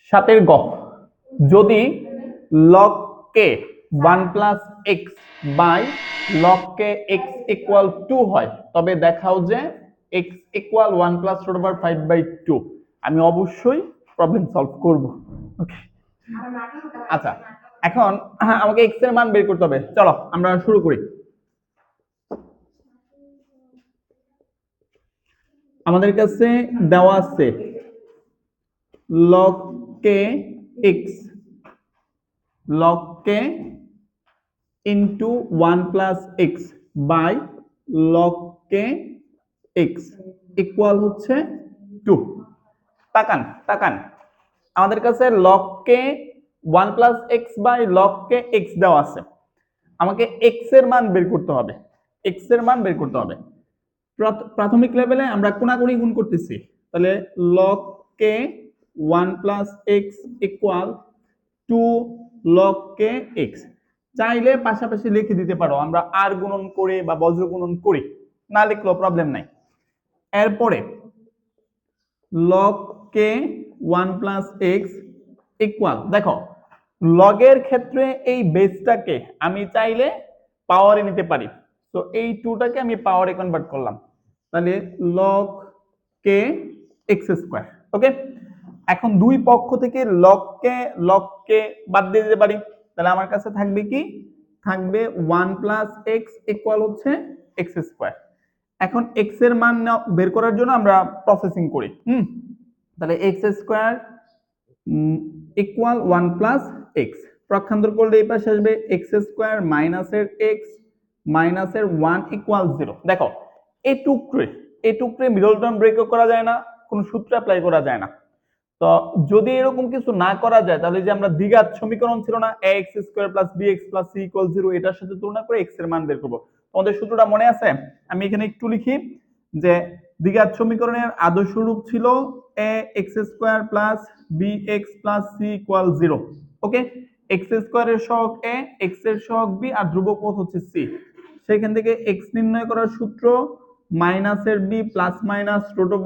সাতের গ, যদি log K 1 + x by log K x equal 2 হয় তবে দেখাও যে x ইকুয়াল 1 + √5/2। আমি অবশ্যই প্রবলেম সলভ করব। ওকে, আচ্ছা এখন আমাকে x এর মান বের করতে হবে। চলো আমরা শুরু করি। আমাদের কাছে দেওয়া আছে log k x log k into 1 + x by log k x equal হচ্ছে 2। তাকান তাকান, আমাদের কাছে log k 1 + x by log k x দেওয়া আছে। আমাকে x এর মান বের করতে হবে। x এর মান বের করতে হবে। প্রাথমিক লেভেলে আমরা কোনাকুনি গুণ করতেছি, তাহলে log k 1 + x equal 2 log k x। চাইলে পাশাপাশি লিখে দিতে পারো, আমরা আর গুণন করে বা বজ্র গুণন করি, না লিখলেও প্রবলেম নাই। এরপরে log k 1 + x ইকুয়াল, দেখো লগের ক্ষেত্রে এই বেসটাকে আমি চাইলে পাওয়ারে নিতে পারি, তো এই 2টাকে আমি পাওয়ারে কনভার্ট করলাম, তাহলে log k x²। ওকে, এখন দুই পক্ষ থেকে log k বাদ দিয়ে দিতে পারি, তাহলে আমার কাছে থাকবে কি, থাকবে 1 + x ইকুয়াল হচ্ছে x²। এখন x এর মান বের করার জন্য আমরা প্রসেসিং করি। তাহলে x² ইকুয়াল 1 + x, প্রক্ষান্তর করলে এই পাশে আসবে x² মাইনাসের x মাইনাসের 1 ইকুয়াল 0। দেখো এই টুকরে মিডল টার্ম ব্রেকও করা যায় না, কোনো সূত্র অ্যাপ্লাই করা যায় না। তো যদি এরকম কিছু না করা যায় তাহলে যে আমরা দ্বিঘাত সমীকরণ ছিল না ax² + bx + c = 0, এটার সাথে তুলনা করে x এর মান বের করব। তোমাদের সূত্রটা মনে আছে? আমি এখানে একটু লিখি যে দ্বিঘাত সমীকরণের আদর্শ রূপ ছিল ax² + bx + c = 0। ওকে, x² এর সহগ a, x এর সহগ b আর ধ্রুবক পদ হচ্ছে c। সেখান থেকে x নির্ণয় করার সূত্র মাইনাসের b plus minus √b²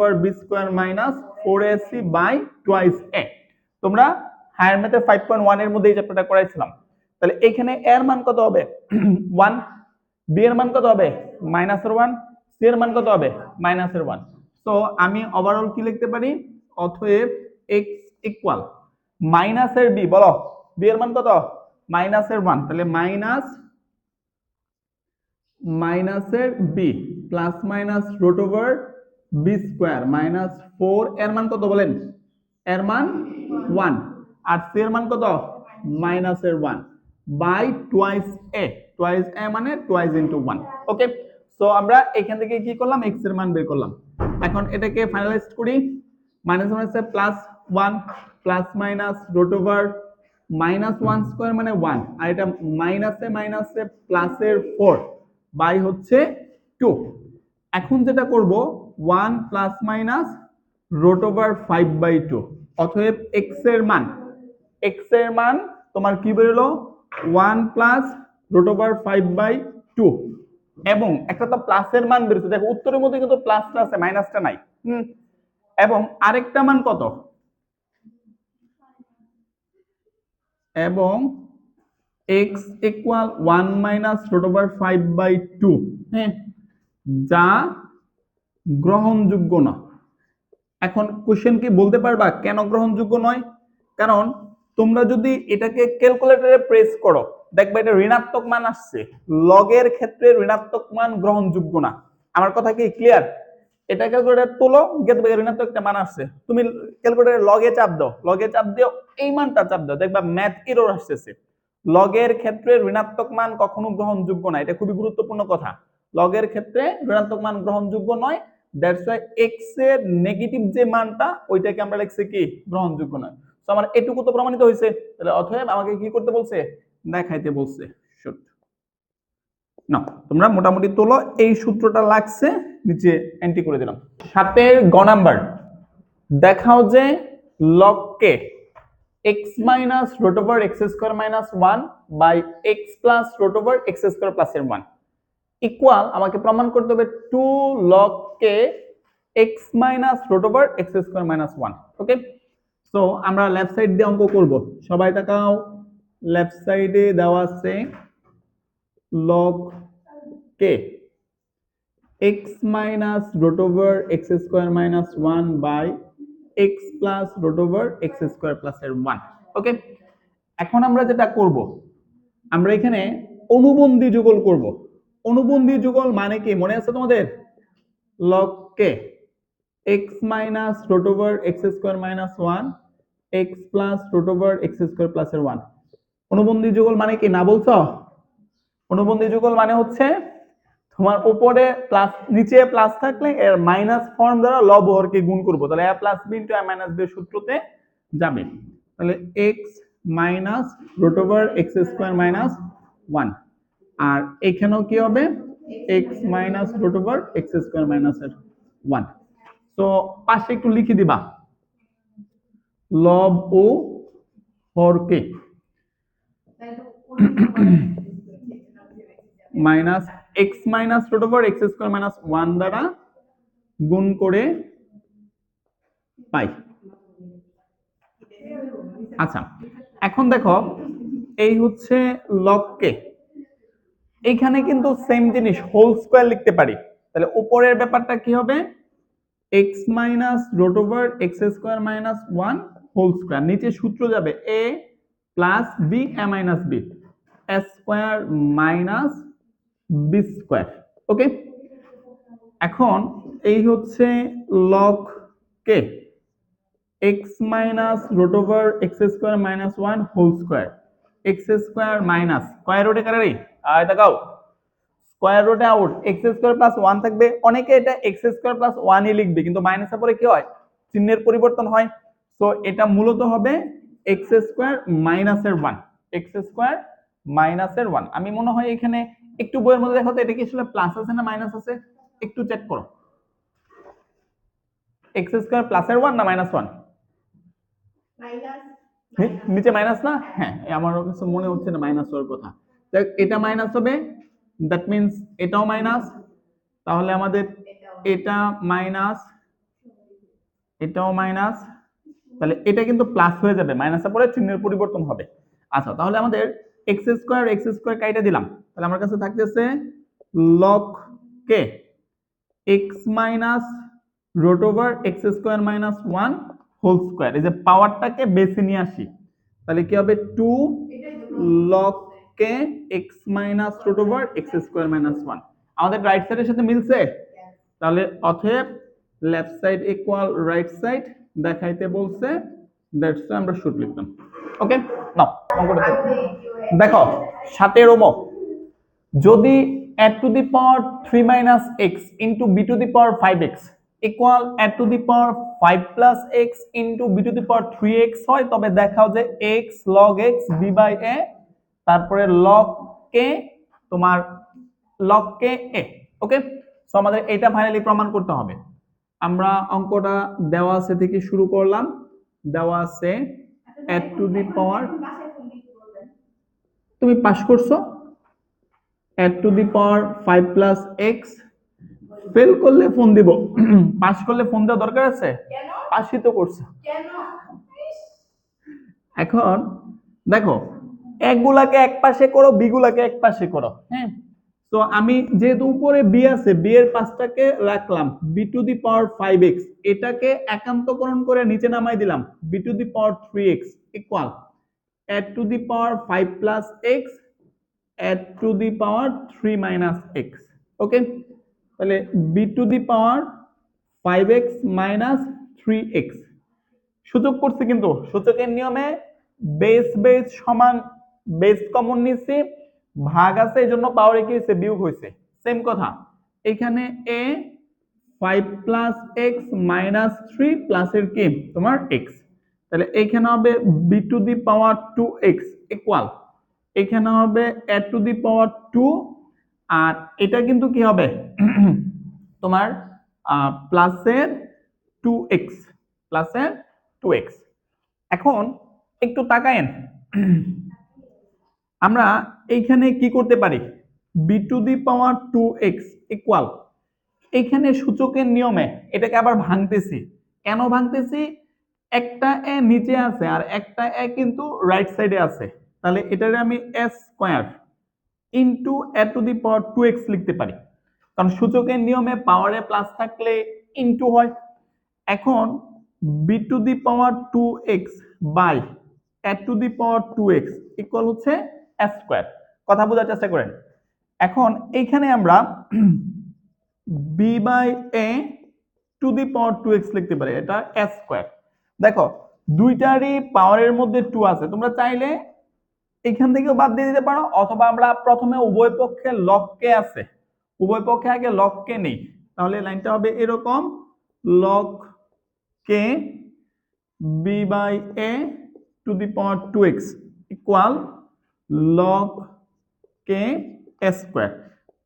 - 4ac by twice a। তোমরা হায়ার ম্যাথে 5.1 এর মধ্যে এই চ্যাপ্টারটা করাইছিলাম। তাহলে এখানে এর মান কত হবে? 1, b এর মান কত হবে? -1, c এর মান কত হবে? -1। সো আমি ওভারঅল কি লিখতে পারি? অতএব x ইকুয়াল মাইনাসের b, বলো b এর মান কত? -1, তাহলে মাইনাসের b প্লাস মাইনাস √b² - 4 এর মান কত বলেন? এর মান 1 আর c এর মান কত? -1 বাই টুয়াইস a মানে টুয়াইস ইনটু 1। ওকে, সো আমরা এখান থেকে কি করলাম, x এর মান বের করলাম। এখন এটাকে ফাইনালাইজ করি, -1 প্লাস 1 প্লাস মাইনাস √(-1² মানে 1 আর এটা মাইনাসে প্লাসের 4 বাই হচ্ছে 2। এখন যেটা করব 1 প্লাস মাইনাস √5/2, অতএব x এর মান তোমার কি বেরোলো? 1 প্লাস √5/2 এবং একটা তো প্লাসের মান বেরোচ্ছে, দেখো উত্তরের মধ্যে কিন্তু প্লাসটা আছে, মাইনাসটা নাই। এবং আরেকটা মান কত? এবং x ইকুয়াল 1 মাইনাস √5/2, হ্যাঁ, যা গ্রহণযোগ্য না। এখন কোশ্চেন কি বলতে পারবা কেন গ্রহণযোগ্য নয়? কারণ তোমরা যদি এটাকে ক্যালকুলেটরে প্রেস করো দেখবে এটা ঋণাত্মক মান আসছে, লগের ক্ষেত্রে ঋণাত্মক মান গ্রহণযোগ্য না। আমার কথা কি ক্লিয়ার? এটা ক্যালকুলেটর তোলো, দেখবে ঋণাত্মক একটা মান আসছে, তুমি ক্যালকুলেটরে লগে চাপ দাও, লগে চাপ দিও এই মানটা চাপ দাও, দেখবা ম্যাথ এরর আসছে। লগের ক্ষেত্রে ঋণাত্মক মান কখনো গ্রহণযোগ্য না, এটা খুবই গুরুত্বপূর্ণ কথা। লগের ক্ষেত্রে ঋণাত্মক মান গ্রহণযোগ্য নয়, দ্যাটস ওয়াই x এর নেগেটিভ যে মানটা ওইটাকে আমরা লিখছি কি গ্রহণযোগ্য নয়। তো আমার এটুকু তো প্রমাণিত হয়েছে, তাহলে অতএব আমাকে কি করতে বলছে? দেখাইতে বলছে। শুট না, তোমরা মোটামুটি তোলো, এই সূত্রটা লাগছে, নিচে এন্ট্রি করে দিলাম। 7 গ নাম্বার, দেখাও যে log k x minus √(x² - 1 by x plus √(x² + 1) equal, আমাকে প্রমাণ করতে হবে 2 log k x minus √(x² - 1। ওকে, সো আমরা লেফট সাইড দিয়ে অঙ্ক করব। সবাই তাকাও, লেফট সাইডে দেওয়া আছে log k x minus root over x square minus 1 by x plus root over x square plus এর 1। ওকে, এখন আমরা যেটা করব, আমরা এখানে অনুবন্ধী যুগল করব। অনুবন্ধী যুগল মানে কি মনে আছে তোমাদের? log k x minus root over x square minus 1 x plus root over x square plus এর 1। অনুবন্ধী যুগল মানে কি না বলছো? অনুবন্ধী যুগল মানে হচ্ছে তোমার উপরে প্লাস নিচে প্লাস থাকলে এর মাইনাস ফর্ম দ্বারা লব হরকে গুণ করব, তাহলে a plus b into a minus b সূত্রতে যাবে। তাহলে x minus root over x square minus 1, আর এখানেও কি হবে x minus root over x square minus 1। তো পাশে একটু লিখে দিবা লব ও হরকে minus x minus root over x square minus 1 দ্বারা গুণ করে পাই। আচ্ছা, এখন দেখো এই হচ্ছে log k, এখানে কিন্তু সেম জিনিস হোল স্কয়ার লিখতে পারি। তাহলে উপরের ব্যাপারটা কি হবে x minus root over x square minus 1 whole square, নিচে সূত্র যাবে a plus b a minus b a square minus b square. Okay, এখন এই হচ্ছে log k x minus root over x square minus 1 whole square, x square minus square রুটে কারে আয় তাকাও স্কয়ার রুটে আউট x স্কয়ার প্লাস 1 থাকবে। অনেকে এটা x স্কয়ার প্লাস 1 ই লিখবে, কিন্তু মাইনাসের পরে কি হয় চিহ্নের পরিবর্তন হয়। সো এটা মূলত হবে x স্কয়ার মাইনাসের 1, x স্কয়ার মাইনাসের 1। আমি মনে হয় এখানে একটু বইয়ের মধ্যে দেখো তো এটা কি আসলে প্লাস আছে না মাইনাস আছে, একটু চেক করো। x স্কয়ার প্লাসের 1 না মাইনাস 1? নিচে মাইনাস না? হ্যাঁ, আমার কাছে মনে হচ্ছে না মাইনাস হওয়ার কথা। এটা মাইনাস হবে, দ্যাট মিন্স এটাও মাইনাস, তাহলে আমাদের এটা মাইনাস এটাও মাইনাস, তাহলে এটা কিন্তু প্লাস হয়ে যাবে, মাইনাসের পরে চিহ্নের পরিবর্তন হবে। আচ্ছা, তাহলে আমাদের x স্কয়ার কাইটা দিলাম, তাহলে আমার কাছে থাকতেছে log k x minus root over x square minus 1 whole square. এই যে পাওয়ারটাকে বেসে নিয়ে আসি, তাহলে কি হবে 2 log k x minus root over x square minus 1। আমাদের রাইট সাইডের সাথে মিলছে, তাহলে অতএব left side equal right side দেখাইতে বলছে, দ্যাটস ওয়াই আমরা শুড লিখলাম। ওকে, নাও অঙ্কটা দেখো 17 যদি a to the power 3 minus x into b to the power 5x equal a to the power 5 plus x into b to the power 3x হয়, তবে দেখাও যে x log x b by a তারপরে log k তোমার log k a। Okay, so আমাদের এটা finally প্রমাণ করতে হবে। আমরা অঙ্কটা দেওয়া আছে থেকে শুরু করলাম, দেওয়া আছে a টু দি পাওয়ার, তুমি পাস করছো a to the power 5 plus x, fail করলে ফোন দিব, পাস করলে ফোন দেওয়ার দরকার আছে? পাসই তো করছো। এখন দেখো একগুলাকে এক পাশে করো, বি গুলাকে এক পাশে করো। হ্যাঁ, তো আমি যেহেতু উপরে বি আছে, বি এর পাঁচটাকে রাখলাম B to the power 5x, এটাকে একান্তকরণ করে নিচে নামাই দিলাম B to the power 3x equal a to the power 5 plus x a to the power 3 minus x। Okay, তাহলে B to the power 5x minus 3x সূচক করছে, কিন্তু সূচকের নিয়মে বেস বেস সমান বেস কমন নিচ্ছি, ভাগ আছে এই জন্য পাওয়ারে কি হয়েছে বিয়োগ হয়েছে, সেম কথা এখানে a 5 plus x minus 3 plus এর কি তোমার x, তাহলে এখানে হবে b to the power 2x equal এখানে হবে a টু দি পাওয়ার 2, আর এটা কিন্তু কি হবে তোমার প্লাসের 2x প্লাসের 2x। এখন একটু তাকায়েন, আমরা এইখানে কি করতে পারি b to the power 2x equal এইখানে সূচকের নিয়মে এটাকে আবার ভাঙতেছি। কেন ভাঙতেছি? একটা এ নিচে আছে আর একটা এ কিন্তু রাইট সাইডে আছে, তাহলে এটারে আমি a square into a to the power 2x লিখতে পারি, কারণ সূচকের নিয়মে পাওয়ারে প্লাস থাকলে ইনটু হয়। এখন B to the power 2x by A to the power 2x equal হচ্ছে এ স্কয়ার। কথা বোঝার চেষ্টা করেন। এখন এইখানে আমরা B by A to the power 2x লিখতে পারি, এটা এ স্কয়ার। দেখো দুইটারই পাওয়ারের মধ্যে 2 আছে, তোমরা চাইলে এখান থেকেও বাদ দিয়ে দিতে পারো, অথবা আমরা প্রথমে উভয় পক্ষে লগ কে আছে, উভয় পক্ষে আগে লগ কে নেই, তাহলে লাইনটা হবে এরকম log K B by A to the power 2x equal log K A square.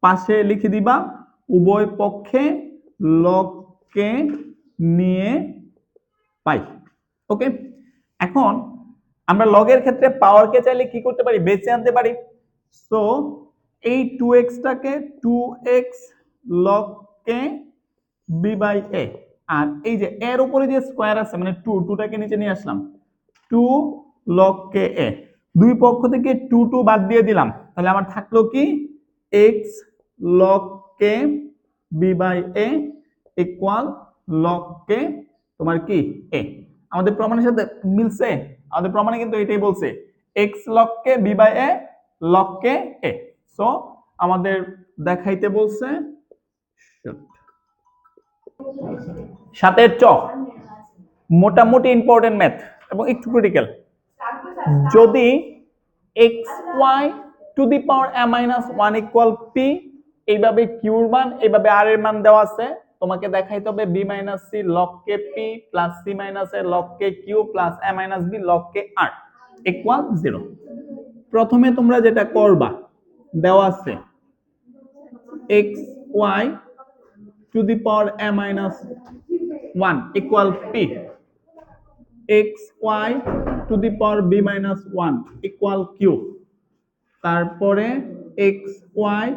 পাশে লিখে দিবা উভয় পক্ষে লগ কে নিয়ে পাই। ওকে, এখন আমরা লগের ক্ষেত্রে পাওয়ারকে চাইলে কি করতে পারি, বেঁচে আনতে পারি। সো এই 2x টাকে 2x log k b by a, আর এই যে এর উপরে যে স্কয়ার আছে মানে 2 টাকে নিচে নিয়ে আসলাম 2 log k a, দুই পক্ষ থেকে 2 বাদ দিয়ে দিলাম, তাহলে আমার থাকলো কি x log k b by a equal log k তোমার কি a। আমাদের প্রমাণের সাথে মিলছে, আমাদের প্রমাণে কিন্তু এটাই বলছে x log k b by a log k a। So আমাদের দেখাইতে বলছে সাতের চ, মোটামুটি ইম্পর্টেন্ট ম্যাথ এবং একটু ক্রিটিক্যাল। যদি xy two the power a minus 1 equal p, এইভাবে কিউর মান এইভাবে আর এর মান দেওয়া আছে, তোমাকে দেখাইতে হবে b minus c log k p plus c minus a log k q plus a minus b log k r equal 0। প্রথমে তোমরা যেটা করবা, দেওয়া আছে xy two the power a minus 1 equal p, xy two the power b minus 1 equal q, তারপরে xy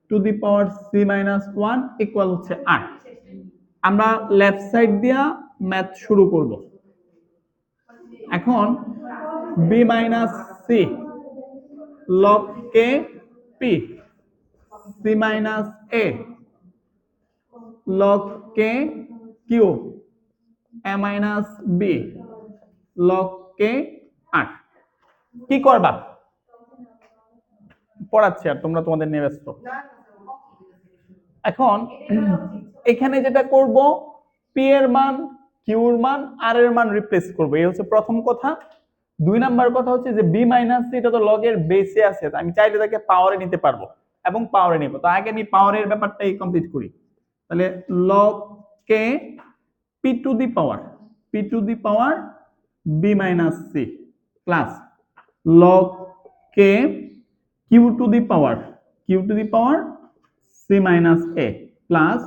two the power c minus 1 equal হচ্ছে r। আমরা left side দিয়া ম্যাথ শুরু করব। এখন b minus c log k p c minus a log k q a minus b log k r। কি করবা পড়াচ্ছি আর তোমরা তোমাদের নিয়ে ব্যস্ত। এখন এখানে যেটা করব, পি এর মান কিউর মান আর এর মান রিপ্লেস করব, এই হচ্ছে প্রথম কথা। দুই নাম্বার কথা হচ্ছে যে বি মাইনাস এটা তো লগের বেসে আছে, আমি চাইলে তাকে পাওয়ারে নিতে পারবো এবং পাওয়ারে নিব। তো আগে আমি পাওয়ারের ব্যাপারটাই কমপ্লিট করি, তাহলে log K P to the power B minus C plus log K Q to the power c minus a plus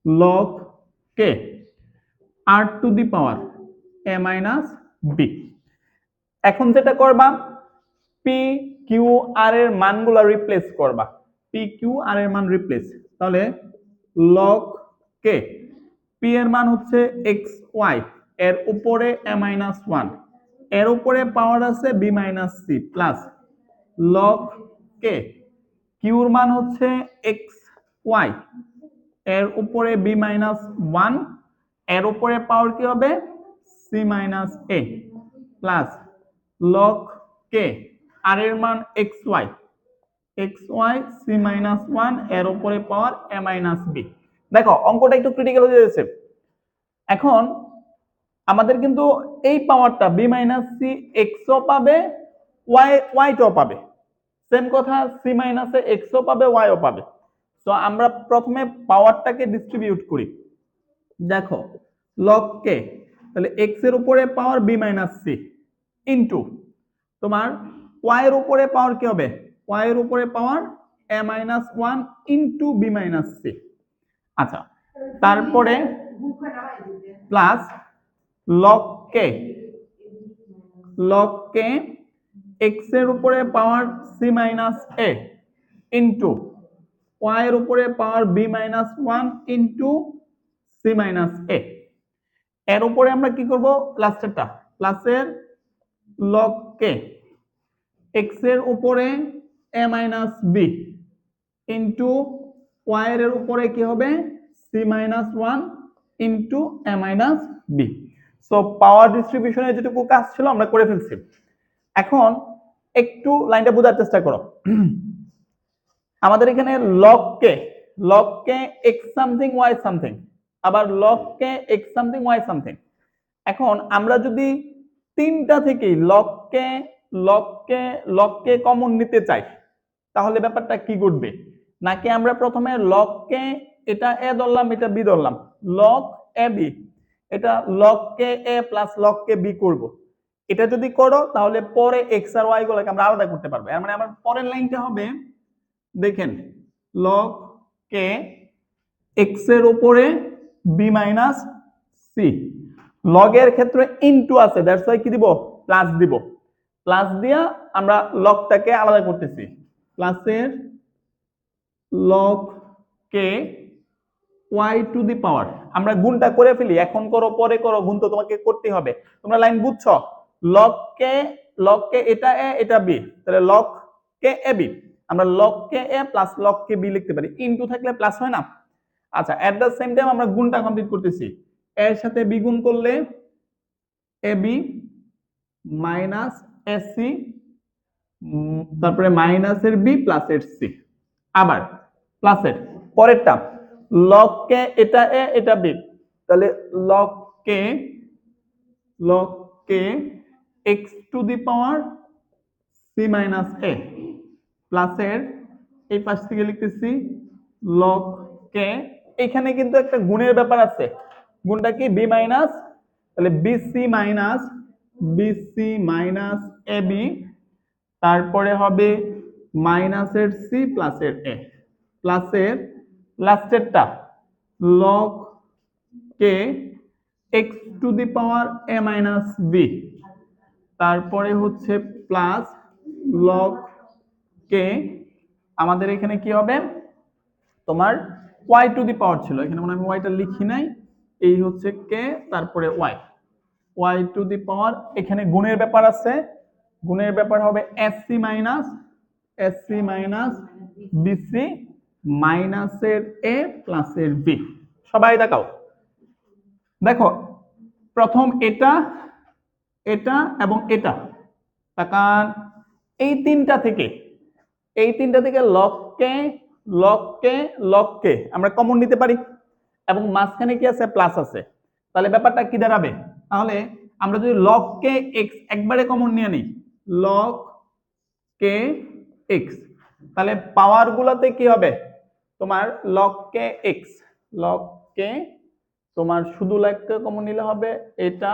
log k r to the power a minus b। এখন যেটা করবা, p q r এর মানগুলো replace করবা, p q r এর মান replace, তাহলে log k p এর মান হচ্ছে xy, এর উপরে a minus 1, এর উপরে পাওয়ার আছে b minus c plus log k কিউর মান হচ্ছে xy, এর উপরে b মাইনাস 1, এর উপরে পাওয়ার কি হবে c minus a plus log k আর এর মান xy c মাইনাস 1, এর উপরে পাওয়ার a মাইনাস b। দেখো অঙ্কটা একটু ক্রিটিক্যাল হয়ে যাচ্ছে। এখন আমাদের কিন্তু এই পাওয়ারটা b মাইনাস c x ও পাবে y টাও পাবে, সেম কথা c মাইনাস এ x ও পাবে y ও পাবে। তো আমরা প্রথমে পাওয়ারটাকে ডিস্ট্রিবিউট করি। দেখো log k, তাহলে x এর উপরে পাওয়ার b মাইনাস c ইনটু তোমার y এর উপরে পাওয়ার কি হবে, y এর উপরে পাওয়ার a minus 1 into b minus c। আচ্ছা, তারপরে প্লাস log k x এর উপরে পাওয়ার c minus a into y এর উপরে পাওয়ার b minus 1 into c minus a। এর উপরে আমরা কি করব লাস্টেরটা প্লাসের লগ কে এক্স এর উপরে এ মাইনাস বি ইন্টু ওয়াই এর উপরে কি হবে সি মাইনাস ওয়ান ইন্টু এ মাইনাস বি। সো পাওয়ার ডিস্ট্রিবিউশনের যেটুকু কাজ ছিল আমরা করে ফেলছি। এখন একটু লাইনটা বোঝার চেষ্টা করো। আমাদের এখানে লগ কে এক্স সামথিং ওয়াই সামথিং, আবার লগ কে এক্স সামথিং ওয়াই সামথিং। এখন আমরা যদি তিনটা থেকেই লগ কে কমন নিতে চাই তাহলে ব্যাপারটা কি ঘটবে, নাকি আমরা প্রথমে লগ কে এটা এ ধরলাম এটা বি ধরলাম লগ এ বি, এটা লগ কে এ প্লাস লগ কে বি করব। এটা যদি করো তাহলে পরে এক্স আর ওয়াই গুলোকে আমরা আলাদা করতে পারবো। মানে আমার পরের লাইনটা হবে দেখেন লগ কে এক্স এর উপরে বি মাইনাস সি, লগের ক্ষেত্রে ইনটু আছে দ্যাটস ওয়াই কি দিব প্লাস দিব, প্লাস দিয়া আমরা লগটাকে আলাদা করতেছি প্লাসের log k y to the power. আমরা গুণটা করে ফেলি, এখন করো পরে করো, গুণ তো তোমাকে করতে হবে। তোমরা লাইন বুঝছো? লগ কে এটা এ এটা বি, তাহলে লগ কে এ বি আমরা লগ কে এ প্লাস লগ কে বি লিখতে পারি, ইনটু থাকলে প্লাস হয় না। আচ্ছা এট দ্য সেম টাইম আমরা গুণটা কমপ্লিট করতেছি, এর সাথে বি গুণ করলে এ বি মাইনাস এসি তারপরে মাইনাসের বি প্লাসের সি, আবার প্লাসের পরেরটা লগ কে এটা এ এটা বি, তাহলে log K x to the power C minus a প্লাসের এই পাশ থেকে লিখতেছি লগ কে, এখানে কিন্তু একটা গুণের ব্যাপার আছে, গুণটা কি বি মাইনাস, তাহলে বিসি মাইনাস এ বি তারপরে হবে মাইনাসের সি প্লাসের এ প্লাসের লাস্টেরটা log K x to the power A minus b তারপরে হচ্ছে প্লাস লগ কে আমাদের এখানে কি হবে তোমার ওয়াই টু দি পাওয়ার ছিল, এখানে মনে হয় আমি ওয়াইটা লিখি নাই, এই হচ্ছে কে তারপরে ওয়াই টু দি পাওয়ার, এখানে গুণের ব্যাপার আছে, গুণের ব্যাপার হবে এসসি মাইনাস বিসি মাইনাসের এ প্লাসের বি। সবাই দেখাও, দেখো প্রথম এটা এবং এটা তাকান, এই তিনটা থেকে লগ কে আমরা কমন নিতে পারি এবং মাঝখানে কি আছে প্লাস আছে, তাহলে ব্যাপারটা কি দাঁড়াবে, তাহলে আমরা যদি লগ কে এক্স একবারে কমন নিয়ে নিই লগ কে এক্স, তাহলে পাওয়ার গুলাতে কি হবে তোমার লগ কে তোমার শুধু লেখকে কমন নিলে হবে এটা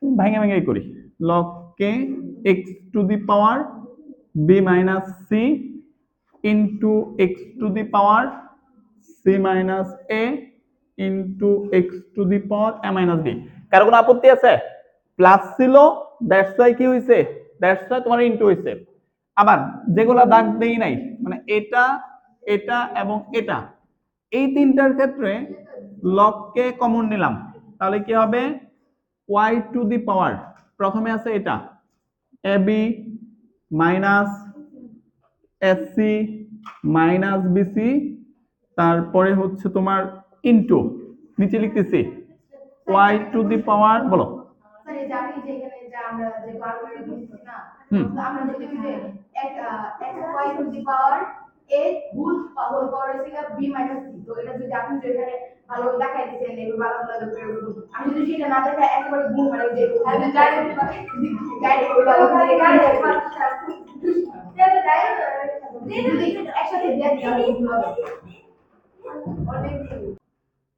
ভেঙে করি log K x to the power B minus C into X to the power C minus A into X to the power A minus B. কারো কোনো আপত্তি আছে? প্লাস ছিল দ্যাটস ওয়াই কি হয়েছে, দ্যাটস ওয়াই তোমার ইন্টু হয়েছে। আবার যেগুলা দাগ দেই নাই মানে এটা এবং এটা, এই তিনটার ক্ষেত্রে লগ কে কমন নিলাম, তাহলে কি হবে ওয়াই টু দি পাওয়ার প্রথমে আছে এটা a b minus SC minus BC তারপরে হচ্ছে তোমার ইনটু নিচে লিখতেছি ওয়াই টু দি পাওয়ার বলো এ হোল পাওয়ার হচ্ছে বি মাইনাস সি, তো এটা যদি আপনি এখানে ভালো দেখাই দিয়েছেন এই ভালো আমি যদি সেটা না দেখা একেবারে গুণ মানে যে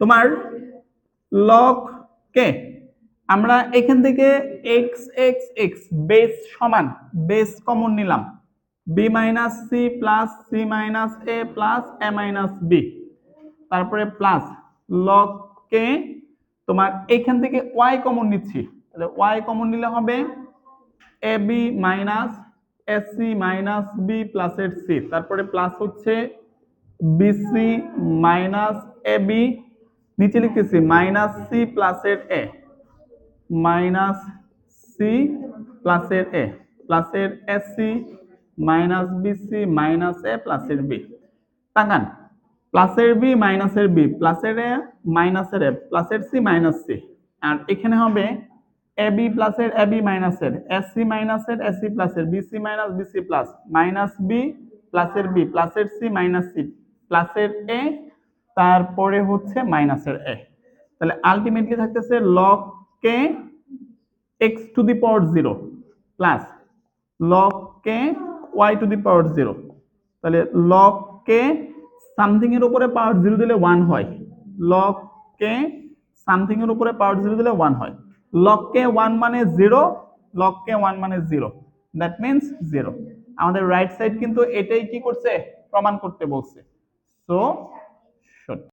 তোমার লগ কে আমরা এখান থেকে এক্স এক্স এক্স বেস সমান বেস কমন নিলাম b minus C plus c minus a plus a minus b তারপরে প্লাস লগ কে তোমার এখান থেকে ওয়াই কমন নিচ্ছি, তাহলে ওয়াই কমন নিলে হবে a b minus s c minus b প্লাসের সি তারপরে প্লাস হচ্ছে বিসি মাইনাস এ বি নিচে লিখতেছি মাইনাস সি প্লাসের এ, মাইনাস সি প্লাসের এ প্লাসের AC minus BC minus a প্লাসের বি। তাকান, প্লাসের বি মাইনাসের বি প্লাসের এ মাইনাসের এ প্লাসের সি মাইনাস সি, আর এখানে হবে এ বি প্লাসের এ বি মাইনাসের এসি মাইনাসের এসি প্লাসের BC minus BC plus minus b প্লাসের বি প্লাসের সি মাইনাস সি প্লাসের এ, তারপরে হচ্ছে মাইনাসের এ। তাহলে আলটিমেটলি থাকতেছে log K x to the power 0 plus log k y to the power 0। তাহলে log k সামথিং এর উপরে পাওয়ার 0 দিলে 1 হয়, log k সামথিং এর উপরে পাওয়ার 0 দিলে 1 হয়। log k 1 মানে 0, log k 1 মানে 0, দ্যাট মিন্স 0। আমাদের রাইট সাইড কিন্তু এটাই কি করছে, প্রমাণ করতে বলছে। সো